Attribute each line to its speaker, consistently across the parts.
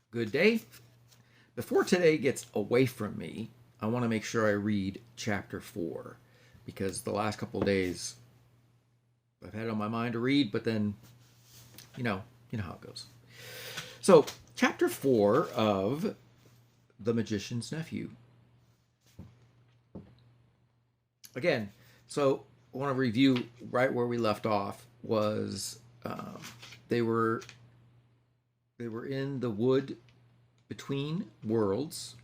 Speaker 1: Good day. Before today gets away from me, I want to make sure I read chapter 4 because the last couple of days I've had it on my mind to read, but then you know how it goes. So, chapter 4 of The Magician's Nephew. Again, so I want to review right where we left off was they were in the wood between worlds.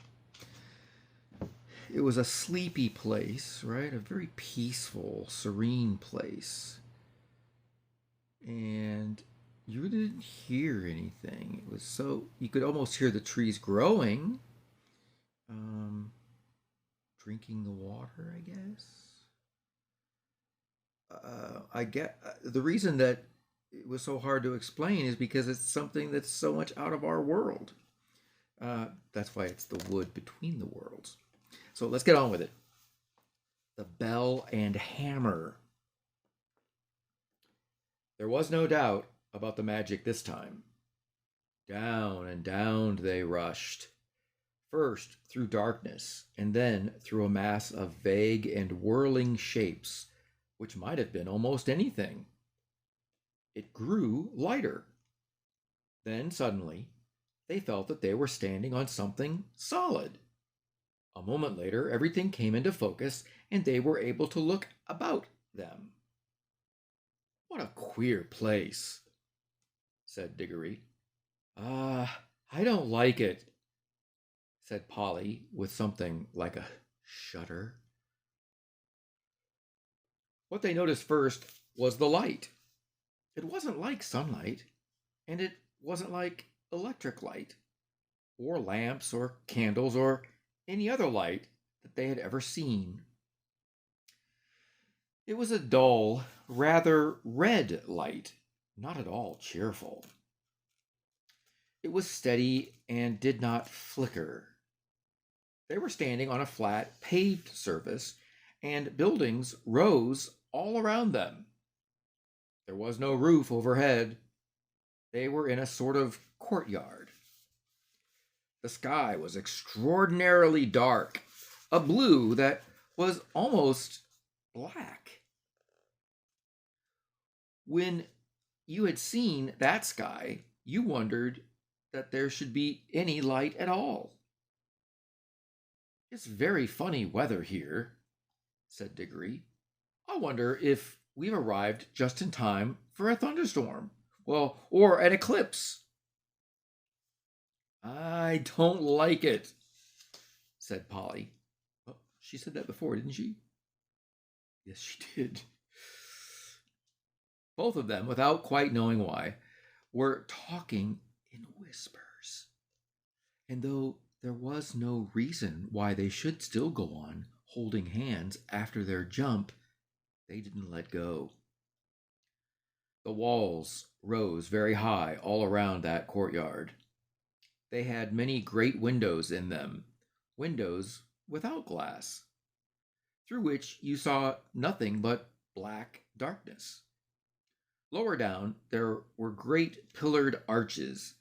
Speaker 1: It was a sleepy place, right? A very peaceful, serene place. And you didn't hear anything. It was so, you could almost hear the trees growing, um, drinking the water, I guess. I get the reason that it was so hard to explain is because it's something that's so much out of our world. That's why it's the wood between the worlds. So let's get on with it. The bell and hammer. There was no doubt about the magic this time. Down and down they rushed, first through darkness, and then through a mass of vague and whirling shapes, which might have been almost anything. It grew lighter. Then suddenly, they felt that they were standing on something solid. A moment later, everything came into focus, and they were able to look about them. What a queer place, said Diggory. I don't like it, said Polly with something like a shudder. What they noticed first was the light. It wasn't like sunlight, and it wasn't like electric light, or lamps, or candles, or any other light that they had ever seen. It was a dull, rather red light, not at all cheerful. It was steady and did not flicker. They were standing on a flat, paved surface, and buildings rose all around them. There was no roof overhead. They were in a sort of courtyard. The sky was extraordinarily dark, a blue that was almost black. When you had seen that sky, you wondered that there should be any light at all. It's very funny weather here, said Diggory. I wonder if we've arrived just in time for a thunderstorm. Well, or an eclipse. I don't like it, said Polly. Oh, she said that before, didn't she? Yes, she did. Both of them, without quite knowing why, were talking in whispers. And though there was no reason why they should still go on holding hands after their jump, they didn't let go. The walls rose very high all around that courtyard. They had many great windows in them, windows without glass, through which you saw nothing but black darkness. Lower down, there were great pillared arches,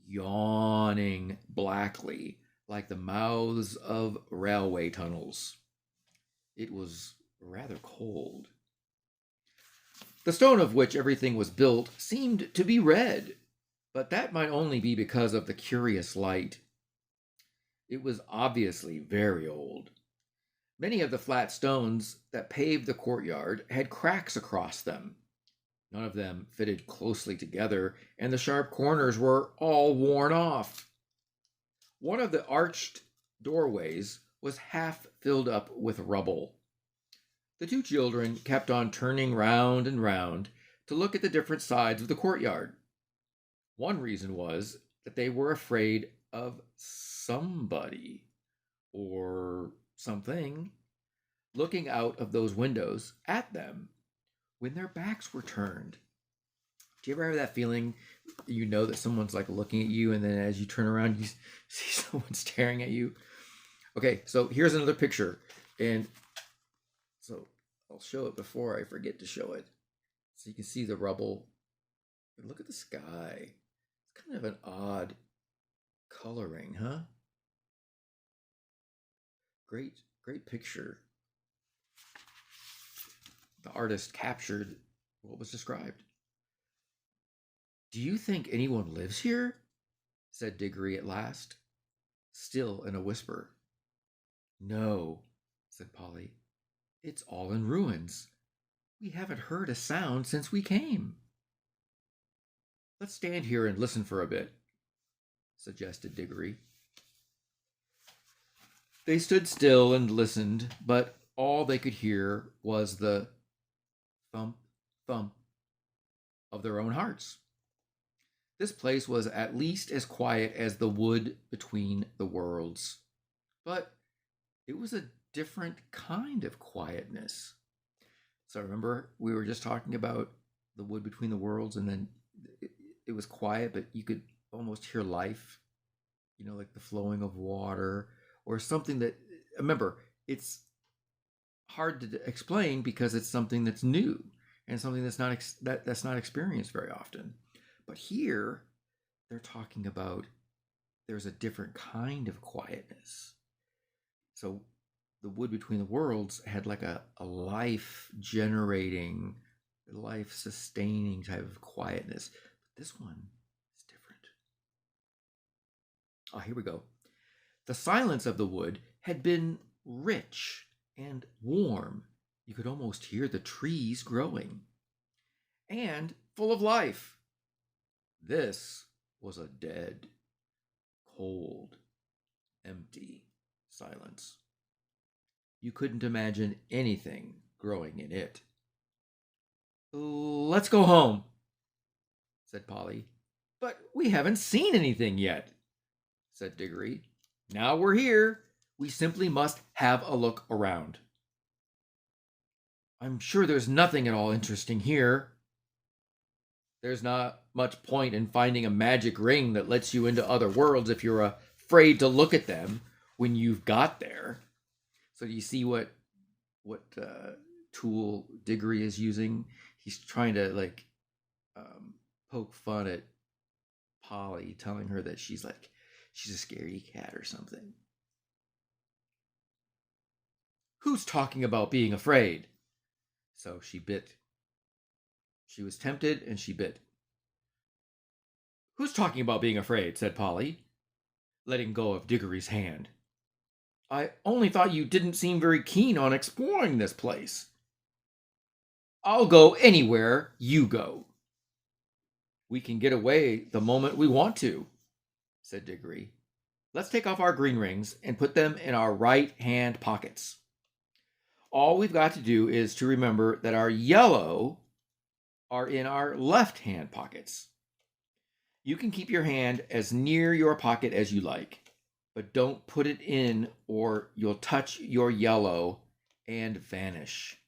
Speaker 1: yawning blackly like the mouths of railway tunnels. It was rather cold. The stone of which everything was built seemed to be red, but that might only be because of the curious light. It was obviously very old. Many of the flat stones that paved the courtyard had cracks across them. None of them fitted closely together, and the sharp corners were all worn off. One of the arched doorways was half filled up with rubble. The two children kept on turning round and round to look at the different sides of the courtyard. One reason was that they were afraid of somebody or something looking out of those windows at them when their backs were turned. Do you ever have that feeling you know that someone's like looking at you and then as you turn around you see someone staring at you? Okay, so here's another picture. And so I'll show it before I forget to show it. So you can see the rubble. And look at the sky. It's kind of an odd Coloring, huh? Great picture. The artist captured what was described. Do you think anyone lives here? Said Diggory at last, still in a whisper. No, said Polly. It's all in ruins. We haven't heard a sound since we came. Let's stand here and listen for a bit, suggested Diggory. They stood still and listened, but all they could hear was the thump, thump of their own hearts. This place was at least as quiet as the wood between the worlds, but it was a different kind of quietness. So remember, we were just talking about the wood between the worlds, and then it was quiet, but you could almost hear life, like the flowing of water or something that, remember, it's hard to explain because it's something that's new and something that's not experienced very often. But here, they're talking about there's a different kind of quietness. So the wood between the worlds had like a life generating, life sustaining type of quietness. But this one is different. Oh, here we go. The silence of the wood had been rich and warm. You could almost hear the trees growing. And full of life. This was a dead, cold, empty silence. You couldn't imagine anything growing in it. Let's go home, said Polly. But we haven't seen anything yet, said Diggory. Now we're here. We simply must have a look around. I'm sure there's nothing at all interesting here. There's not much point in finding a magic ring that lets you into other worlds if you're afraid to look at them when you've got there. So do you see what tool Diggory is using? He's trying to poke fun at Polly, telling her that she's a scaredy cat or something. Who's talking about being afraid? So she bit. She was tempted and she bit. Who's talking about being afraid? Said Polly, letting go of Diggory's hand. I only thought you didn't seem very keen on exploring this place. I'll go anywhere you go. We can get away the moment we want to, said Diggory. Let's take off our green rings and put them in our right-hand pockets. All we've got to do is to remember that our yellow are in our left-hand pockets. You can keep your hand as near your pocket as you like, but don't put it in or you'll touch your yellow and vanish.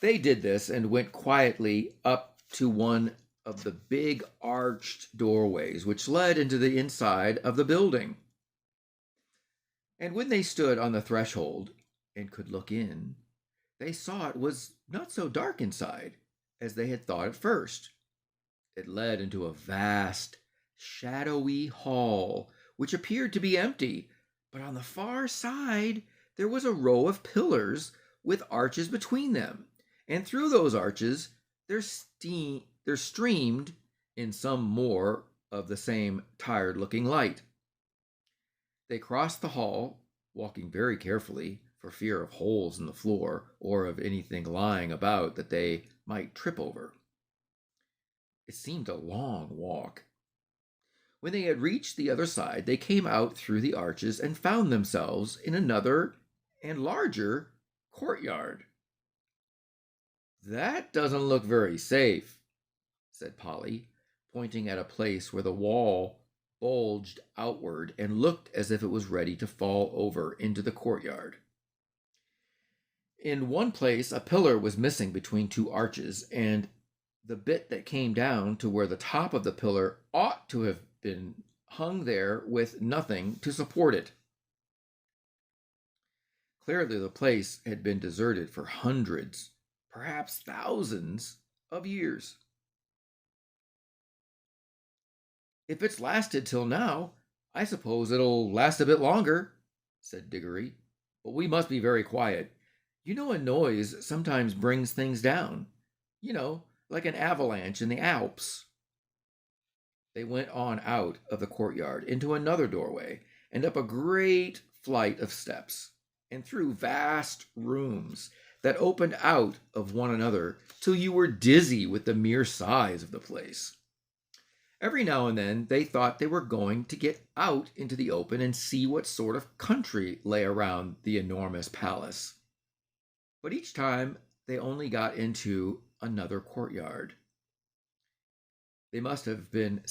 Speaker 1: They did this and went quietly up to one of the big arched doorways which led into the inside of the building. And when they stood on the threshold and could look in, they saw it was not so dark inside as they had thought at first. It led into a vast, shadowy hall, which appeared to be empty, but on the far side there was a row of pillars with arches between them, and through those arches there streamed in some more of the same tired-looking light. They crossed the hall, walking very carefully for fear of holes in the floor or of anything lying about that they might trip over. It seemed a long walk. When they had reached the other side, they came out through the arches and found themselves in another and larger courtyard. That doesn't look very safe, said Polly, pointing at a place where the wall bulged outward and looked as if it was ready to fall over into the courtyard. In one place, a pillar was missing between two arches, and the bit that came down to where the top of the pillar ought to have been hung there with nothing to support it. Clearly, the place had been deserted for hundreds, perhaps thousands of years. If it's lasted till now, I suppose it'll last a bit longer, said Diggory. But we must be very quiet. You know, a noise sometimes brings things down. You know, like an avalanche in the Alps. They went on out of the courtyard into another doorway and up a great flight of steps and through vast rooms that opened out of one another till you were dizzy with the mere size of the place. Every now and then they thought they were going to get out into the open and see what sort of country lay around the enormous palace. But each time they only got into another courtyard. They must have been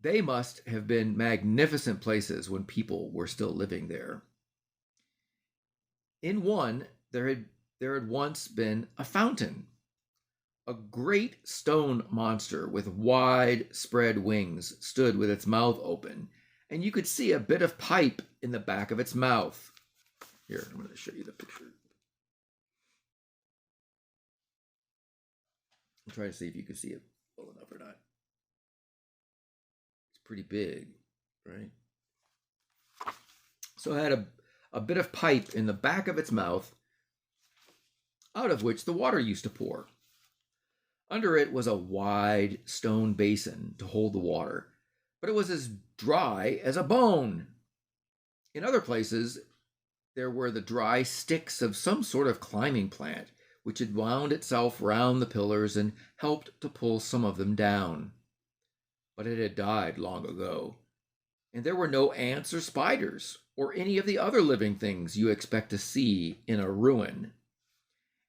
Speaker 1: they must have been magnificent places when people were still living there. In one there had once been a fountain. A great stone monster with wide spread wings stood with its mouth open, and you could see a bit of pipe in the back of its mouth. Here, I'm going to show you the picture. I'm trying to see if you can see it well enough or not. It's pretty big, right? So it had a bit of pipe in the back of its mouth, out of which the water used to pour. Under it was a wide stone basin to hold the water, but it was as dry as a bone. In other places, there were the dry sticks of some sort of climbing plant, which had wound itself round the pillars and helped to pull some of them down. But it had died long ago, and there were no ants or spiders, or any of the other living things you expect to see in a ruin.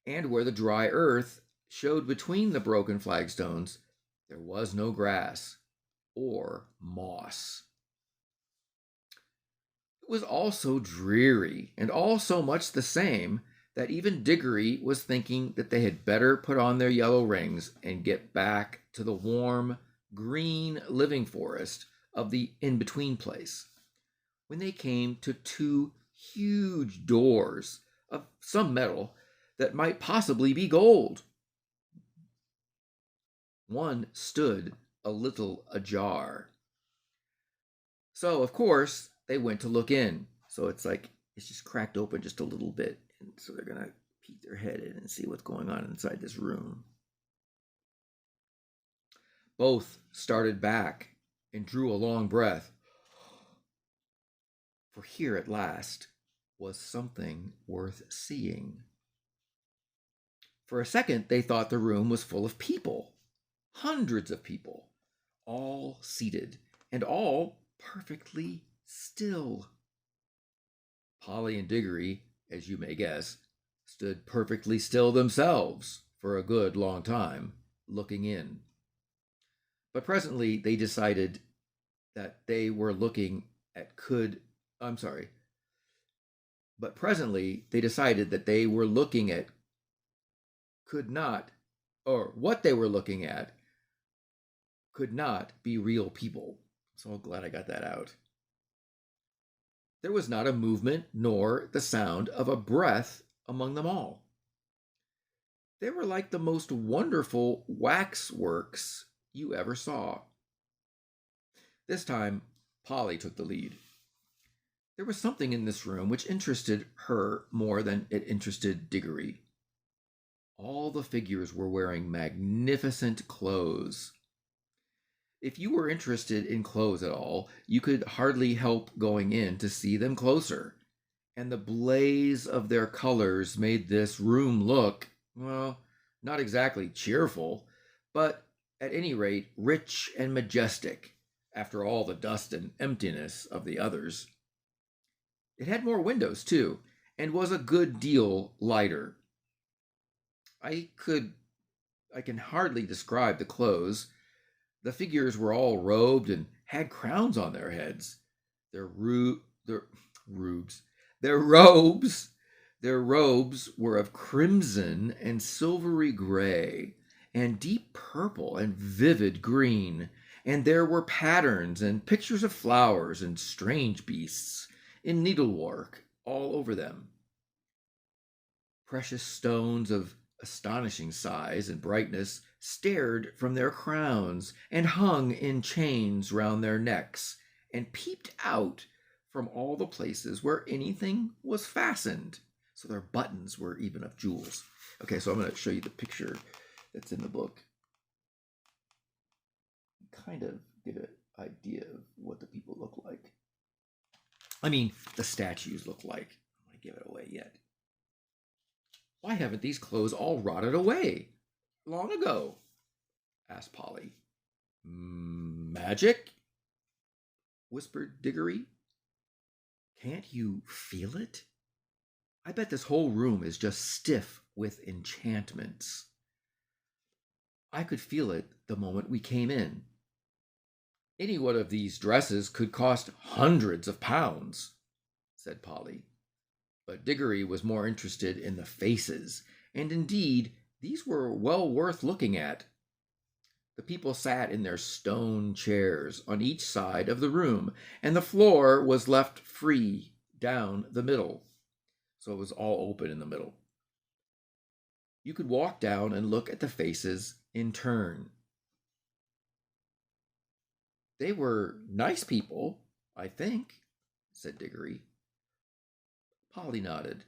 Speaker 1: And where the dry earth showed between the broken flagstones, there was no grass or moss. It was all so dreary and all so much the same that even Diggory was thinking that they had better put on their yellow rings and get back to the warm, green living forest of the in-between place, when they came to two huge doors of some metal that might possibly be gold. One stood a little ajar. So, of course, they went to look in. So it's just cracked open just a little bit. And so they're going to peek their head in and see what's going on inside this room. Both started back and drew a long breath. For here at last was something worth seeing. For a second, they thought the room was full of people. Hundreds of people, all seated and all perfectly still. Polly and Diggory, as you may guess, stood perfectly still themselves for a good long time, looking in. But presently they decided that they were looking at But presently they decided that they were looking at could not, or what they were looking at could not be real people. So glad I got that out. There was not a movement nor the sound of a breath among them all. They were like the most wonderful waxworks you ever saw. This time, Polly took the lead. There was something in this room which interested her more than it interested Diggory. All the figures were wearing magnificent clothes. If you were interested in clothes at all, you could hardly help going in to see them closer. And the blaze of their colors made this room look, well, not exactly cheerful, but at any rate rich and majestic after all the dust and emptiness of the others. It had more windows, too, and was a good deal lighter. I can hardly describe the clothes. The figures were all robed and had crowns on their heads. Their robes were of crimson and silvery gray, and deep purple and vivid green, and there were patterns and pictures of flowers and strange beasts in needlework all over them. Precious stones of astonishing size and brightness stared from their crowns and hung in chains round their necks and peeped out from all the places where anything was fastened. So their buttons were even of jewels. Okay, so I'm going to show you the picture that's in the book. Kind of get an idea of what the people look like. I mean, the statues look like. I don't want to give it away yet. Why haven't these clothes all rotted away long ago? Asked Polly. Magic? Whispered Diggory. Can't you feel it? I bet this whole room is just stiff with enchantments. I could feel it the moment we came in. Any one of these dresses could cost hundreds of pounds, said Polly. But Diggory was more interested in the faces, and indeed, these were well worth looking at. The people sat in their stone chairs on each side of the room, and the floor was left free down the middle. So it was all open in the middle. You could walk down and look at the faces in turn. They were nice people, I think, said Diggory. Polly nodded.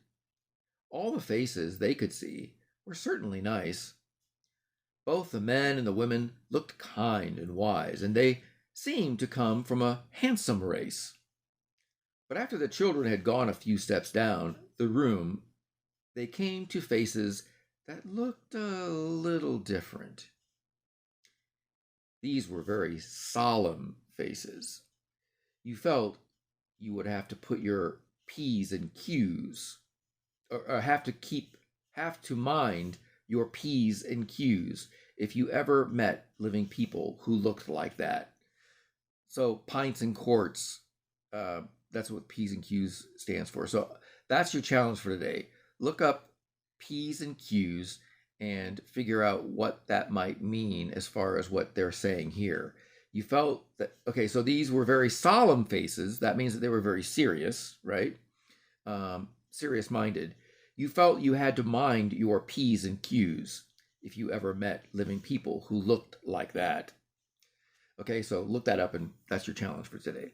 Speaker 1: All the faces they could see were certainly nice. Both the men and the women looked kind and wise, and they seemed to come from a handsome race. But after the children had gone a few steps down the room, they came to faces that looked a little different. These were very solemn faces. You felt you would have to put your P's and Q's, or have to mind your P's and Q's if you ever met living people who looked like that. So pints and quarts, that's what P's and Q's stands for. So that's your challenge for today. Look up P's and Q's and figure out what that might mean as far as what they're saying here. You felt that, okay, so these were very solemn faces. That means that they were very serious, right? Serious-minded. You felt you had to mind your P's and Q's if you ever met living people who looked like that. Okay, so look that up, and that's your challenge for today.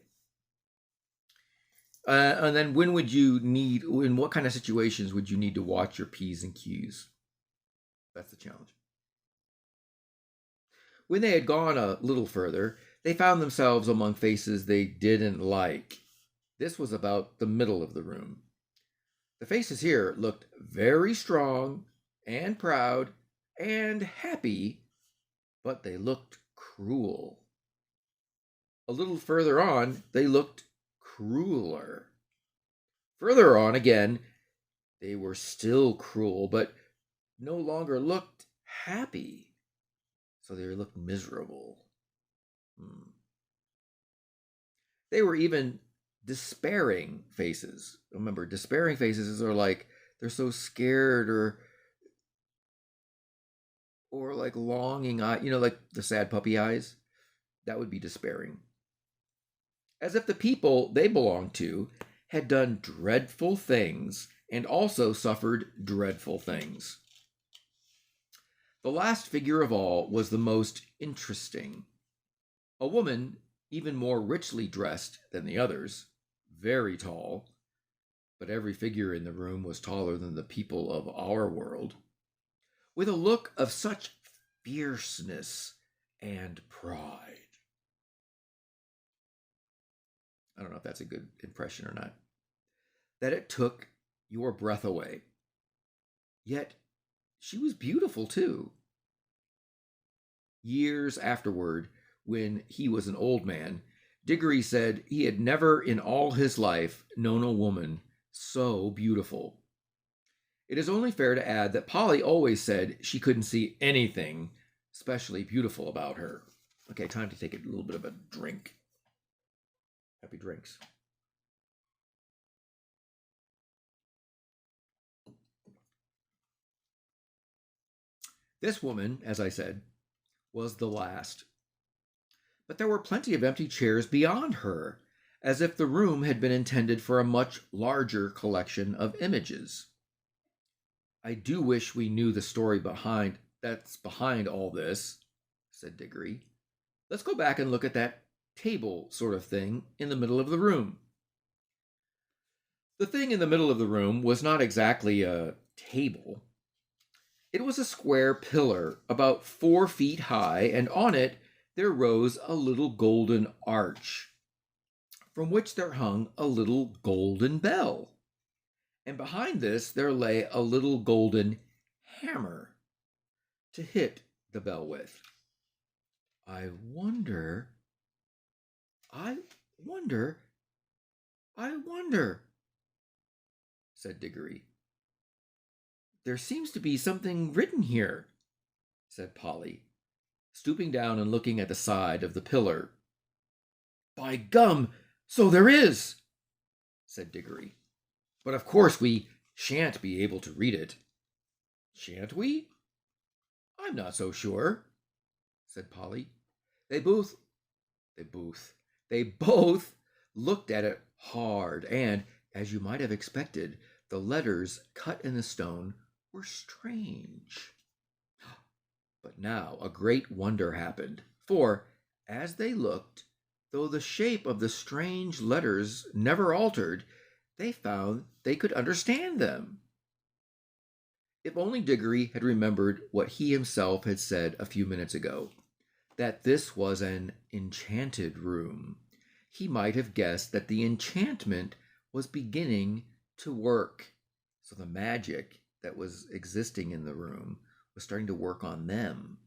Speaker 1: And then in what kind of situations would you need to watch your P's and Q's? That's the challenge. When they had gone a little further, they found themselves among faces they didn't like. This was about the middle of the room. The faces here looked very strong and proud and happy, but they looked cruel. A little further on, they looked crueler. Further on again, they were still cruel, but no longer looked happy. So they looked miserable. They were even despairing faces. Remember, despairing faces are like they're so scared or like longing eye, like the sad puppy eyes. That would be despairing. As if the people they belonged to had done dreadful things and also suffered dreadful things. The last figure of all was the most interesting. A woman, even more richly dressed than the others, very tall, but every figure in the room was taller than the people of our world, with a look of such fierceness and pride. I don't know if that's a good impression or not, that it took your breath away. Yet she was beautiful too. Years afterward, when he was an old man, Diggory said he had never in all his life known a woman so beautiful. It is only fair to add that Polly always said she couldn't see anything especially beautiful about her. Okay, time to take a little bit of a drink. Happy drinks. This woman, as I said, was the last. But there were plenty of empty chairs beyond her, as if the room had been intended for a much larger collection of images. I do wish we knew the story behind that's behind all this, said Diggory. Let's go back and look at that table sort of thing in the middle of the room. The thing in the middle of the room was not exactly a table. It was a square pillar about 4 feet high, and on it there rose a little golden arch, from which there hung a little golden bell. And behind this there lay a little golden hammer to hit the bell with. I wonder, I wonder, I wonder, said Diggory. There seems to be something written here, said Polly, stooping down and looking at the side of the pillar. By gum, so there is, said Diggory. But of course we shan't be able to read it. Shan't we? I'm not so sure, said Polly. They both looked at it hard, and, as you might have expected, the letters cut in the stone were strange. But now a great wonder happened, for, as they looked, though the shape of the strange letters never altered, they found they could understand them. If only Diggory had remembered what he himself had said a few minutes ago, that this was an enchanted room, he might have guessed that the enchantment was beginning to work. So the magic that was existing in the room was starting to work on them.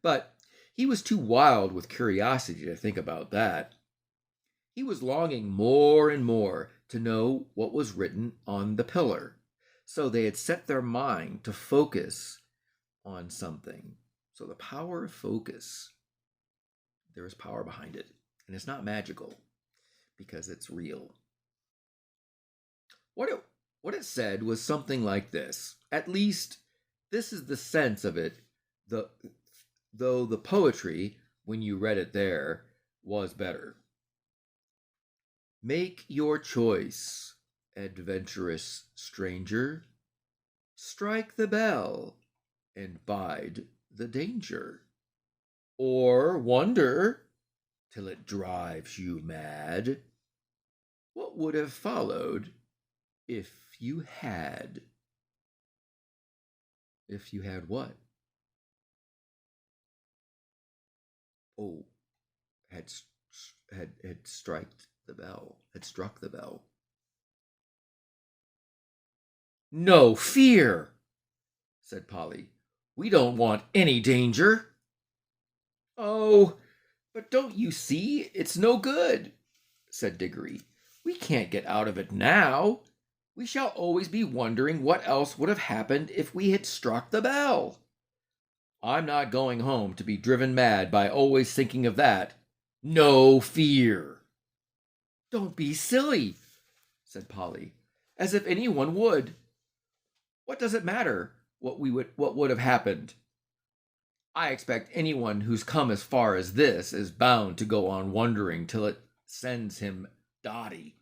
Speaker 1: But he was too wild with curiosity to think about that. He was longing more and more to know what was written on the pillar. So they had set their mind to focus on something. So the power of focus, there is power behind it. And it's not magical because it's real. What it said was something like this. At least this is the sense of it, though the poetry, when you read it there, was better. Make your choice, adventurous stranger. Strike the bell and bide the danger. Or wonder till it drives you mad. What would have followed if you had? If you had what? Oh, had struck the bell. Had struck the bell. No fear, said Polly. We don't want any danger. Oh, but don't you see it's no good, said Diggory. We can't get out of it now. We shall always be wondering what else would have happened if we had struck the bell. I'm not going home to be driven mad by always thinking of that. No fear. Don't be silly, said Polly, as if anyone would. What does it matter what would have happened? I expect anyone who's come as far as this is bound to go on wondering till it sends him dotty,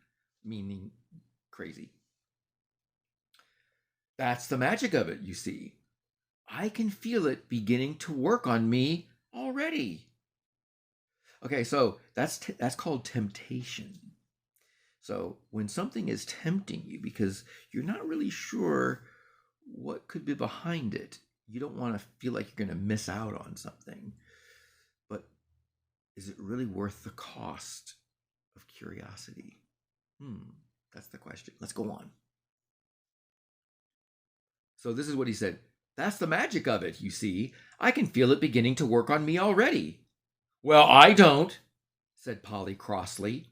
Speaker 1: meaning crazy. That's the magic of it, you see. I can feel it beginning to work on me already. Okay, so that's called temptation. So when something is tempting you because you're not really sure what could be behind it, you don't want to feel like you're going to miss out on something. But is it really worth the cost of curiosity? That's the question. Let's go on. So this is what he said. That's the magic of it, you see. I can feel it beginning to work on me already. Well, I don't, said Polly crossly.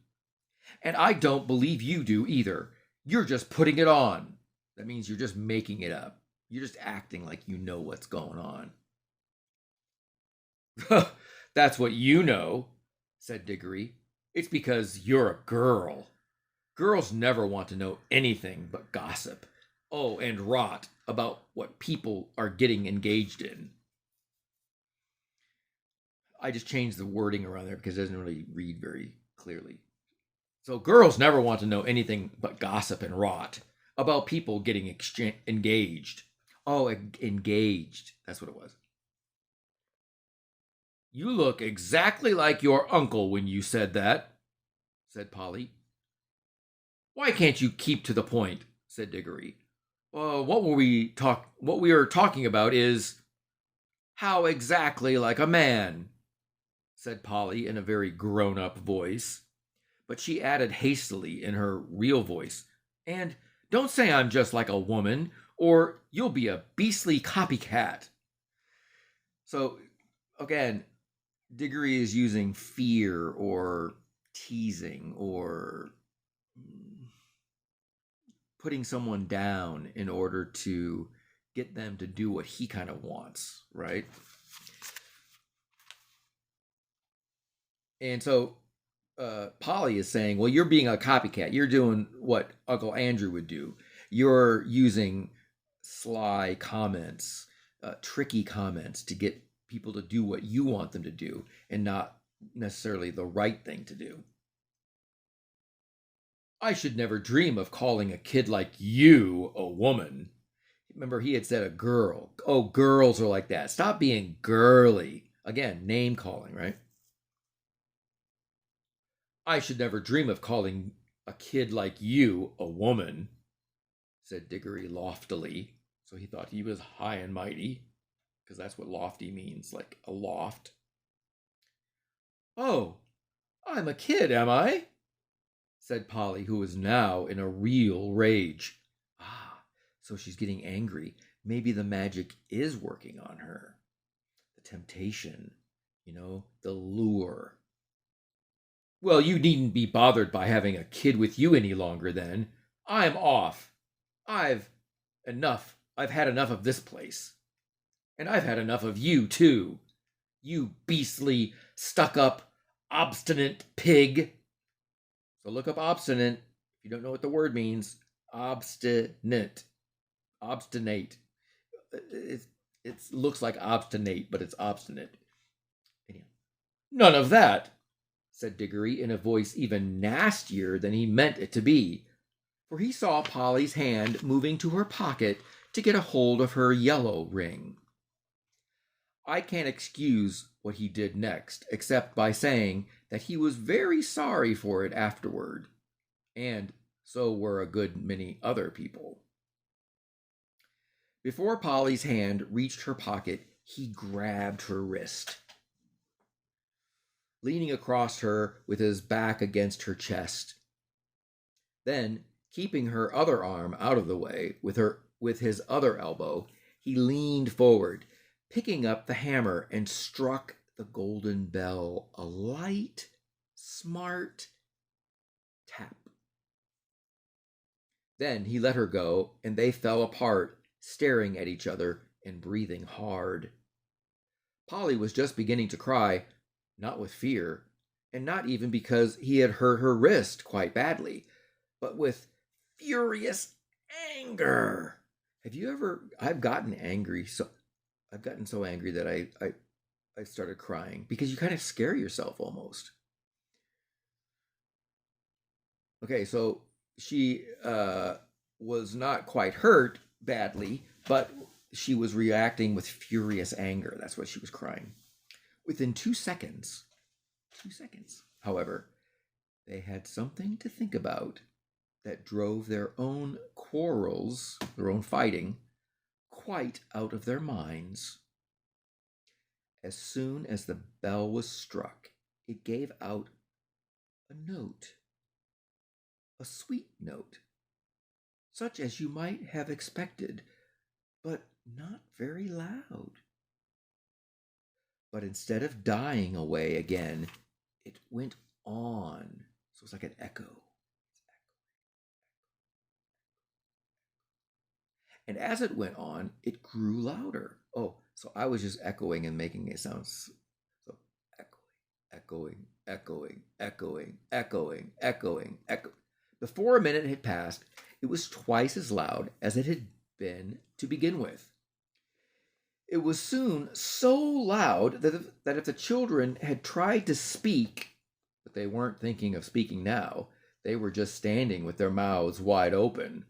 Speaker 1: And I don't believe you do either. You're just putting it on. That means you're just making it up. You're just acting like you know what's going on. That's what you know, said Diggory. It's because you're a girl. Girls never want to know anything but gossip. Oh, and rot about what people are getting engaged in. I just changed the wording around there because it doesn't really read very clearly. So girls never want to know anything but gossip and rot about people getting engaged. Oh, engaged. That's what it was. You look exactly like your uncle when you said that, said Polly. Why can't you keep to the point? Said Diggory. What we are talking about is how exactly like a man, said Polly in a very grown-up voice. But she added hastily in her real voice, and don't say I'm just like a woman, or you'll be a beastly copycat. So again, Diggory is using fear or teasing or putting someone down in order to get them to do what he kind of wants, right? And so Polly is saying, well, you're being a copycat. You're doing what Uncle Andrew would do. You're using sly comments, tricky comments to get people to do what you want them to do and not necessarily the right thing to do. I should never dream of calling a kid like you a woman. Remember, he had said a girl. Oh, girls are like that. Stop being girly. Again, name calling, right? I should never dream of calling a kid like you a woman, said Diggory loftily. So he thought he was high and mighty, because that's what lofty means, like a loft. Oh, I'm a kid, am I? Said Polly, who was now in a real rage. Ah, so she's getting angry. Maybe the magic is working on her. The temptation, the lure. Well, you needn't be bothered by having a kid with you any longer then. I'm off. I've I've had enough of this place. And I've had enough of you, too. You beastly, stuck up, obstinate pig. So look up obstinate if you don't know what the word means. Obstinate. Obstinate. It looks like obstinate, but it's obstinate. None of that, said Diggory in a voice even nastier than he meant it to be, for he saw Polly's hand moving to her pocket to get a hold of her yellow ring. I can't excuse what he did next, except by saying that he was very sorry for it afterward, and so were a good many other people. Before Polly's hand reached her pocket, he grabbed her wrist. Leaning across her with his back against her chest. Then, keeping her other arm out of the way with his other elbow, he leaned forward, picking up the hammer and struck the golden bell a light, smart tap. Then he let her go, and they fell apart, staring at each other and breathing hard. Polly was just beginning to cry, not with fear, and not even because he had hurt her wrist quite badly, but with furious anger. I've gotten angry, I've gotten so angry that I started crying because you kind of scare yourself almost. Okay, so she was not quite hurt badly, but she was reacting with furious anger. That's what she was crying. Within 2 seconds, however, they had something to think about that drove their own quarrels, their own fighting, quite out of their minds. As soon as the bell was struck, it gave out a note, a sweet note, such as you might have expected, but not very loud. But instead of dying away again, it went on. So it's like an echo. And as it went on, it grew louder. Oh, so I was just echoing and making it sound so echoing, echoing, echoing, echoing, echoing, echoing. Before a minute had passed, it was twice as loud as it had been to begin with. It was soon so loud that if the children had tried to speak, but they weren't thinking of speaking now, they were just standing with their mouths wide open.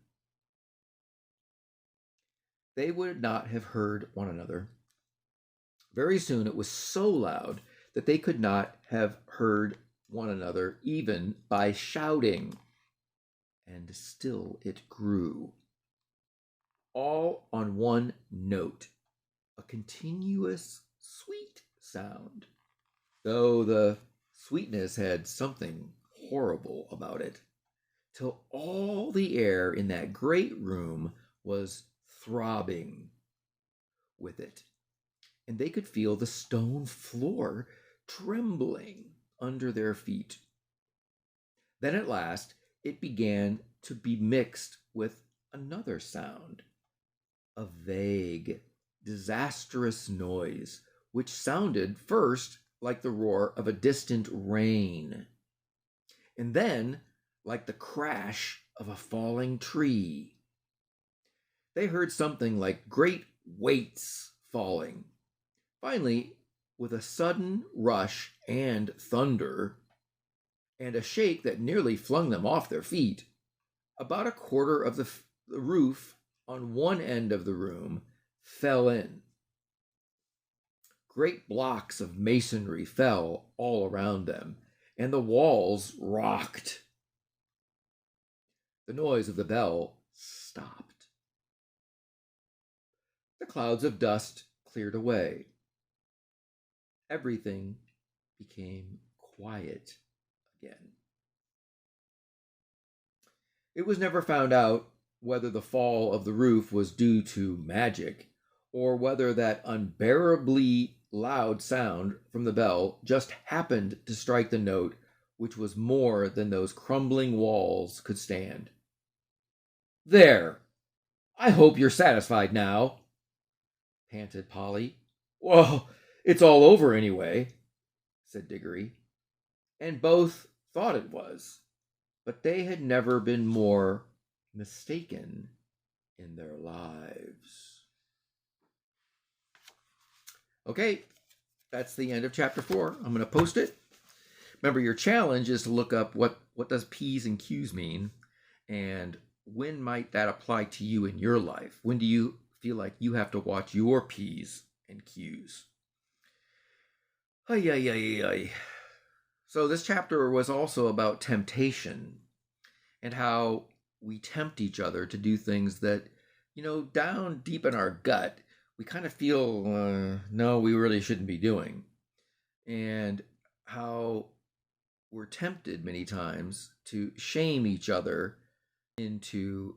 Speaker 1: they would not have heard one another. Very soon it was so loud that they could not have heard one another even by shouting. And still it grew, all on one note, a continuous sweet sound, though the sweetness had something horrible about it, till all the air in that great room was throbbing with it, and they could feel the stone floor trembling under their feet. Then at last it began to be mixed with another sound, a vague, disastrous noise, which sounded first like the roar of a distant rain, and then like the crash of a falling tree. They heard something like great weights falling. Finally, with a sudden rush and thunder, and a shake that nearly flung them off their feet, about a quarter of the roof on one end of the room fell in. Great blocks of masonry fell all around them, and the walls rocked. The noise of the bell stopped. The clouds of dust cleared away. Everything became quiet again. It was never found out whether the fall of the roof was due to magic or whether that unbearably loud sound from the bell just happened to strike the note which was more than those crumbling walls could stand. There! I hope you're satisfied now, panted Polly. Well, it's all over anyway, said Diggory. And both thought it was, but they had never been more mistaken in their lives. Okay, that's the end of chapter 4. I'm going to post it. Remember, your challenge is to look up what does P's and Q's mean, and when might that apply to you in your life? When do you feel like you have to watch your P's and Q's? Ay, ay, ay, ay. So this chapter was also about temptation and how we tempt each other to do things that, down deep in our gut, we kind of feel, no, we really shouldn't be doing. And how we're tempted many times to shame each other into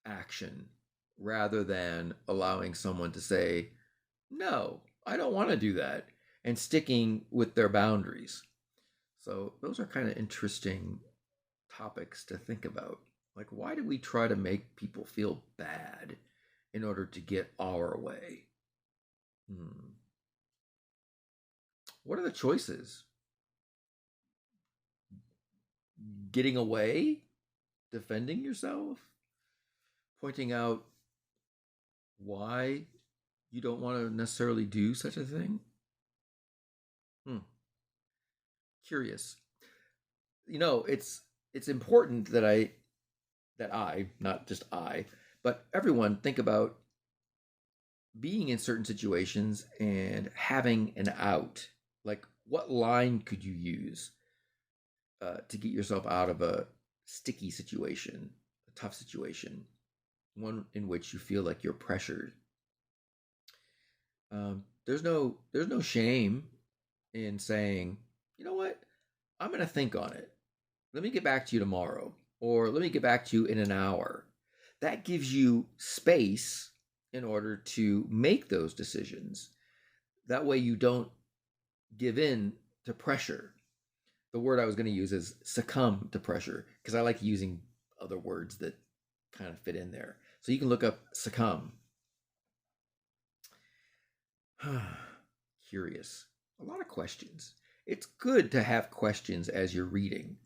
Speaker 1: action rather than allowing someone to say, no, I don't want to do that, and sticking with their boundaries. So those are kind of interesting topics to think about. Like, why do we try to make people feel bad in order to get our way? What are the choices? Getting away? Defending yourself? Pointing out why you don't want to necessarily do such a thing? Curious. It's important that I, not just I, but everyone think about being in certain situations and having an out. Like, what line could you use to get yourself out of a sticky situation, a tough situation, one in which you feel like you're pressured? There's no shame in saying, you know what, I'm going to think on it. Let me get back to you tomorrow, or let me get back to you in an hour. That gives you space in order to make those decisions. That way you don't give in to pressure. The word I was going to use is succumb to pressure, because I like using other words that kind of fit in there. So you can look up succumb. Curious. A lot of questions. It's good to have questions as you're reading.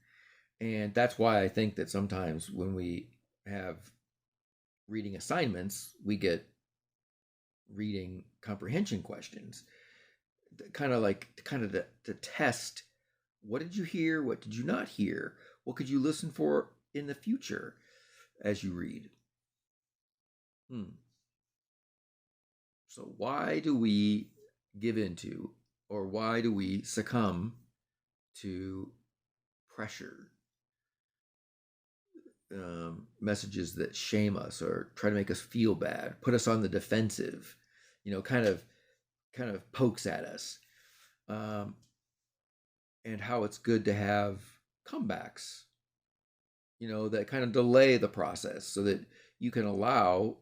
Speaker 1: And that's why I think that sometimes when we have reading assignments, we get reading comprehension questions, kind of to test, what did you hear? What did you not hear? What could you listen for in the future as you read? Hmm. So why do we give into, or why do we succumb to pressure, messages that shame us or try to make us feel bad, put us on the defensive, kind of pokes at us, um, and how it's good to have comebacks, that kind of delay the process so that you can allow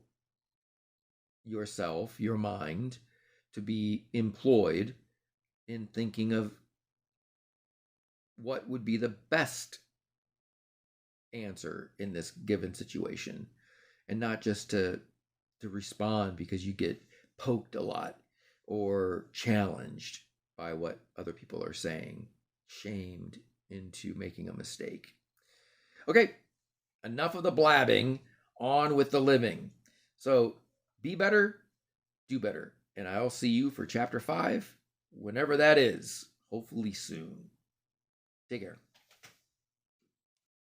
Speaker 1: yourself, your mind, to be employed in thinking of what would be the best answer in this given situation, and not just to respond because you get poked a lot or challenged by what other people are saying, shamed into making a mistake. Okay, enough of the blabbing, on with the living. So be better, do better. And I'll see you for chapter 5, whenever that is, hopefully soon. Take care.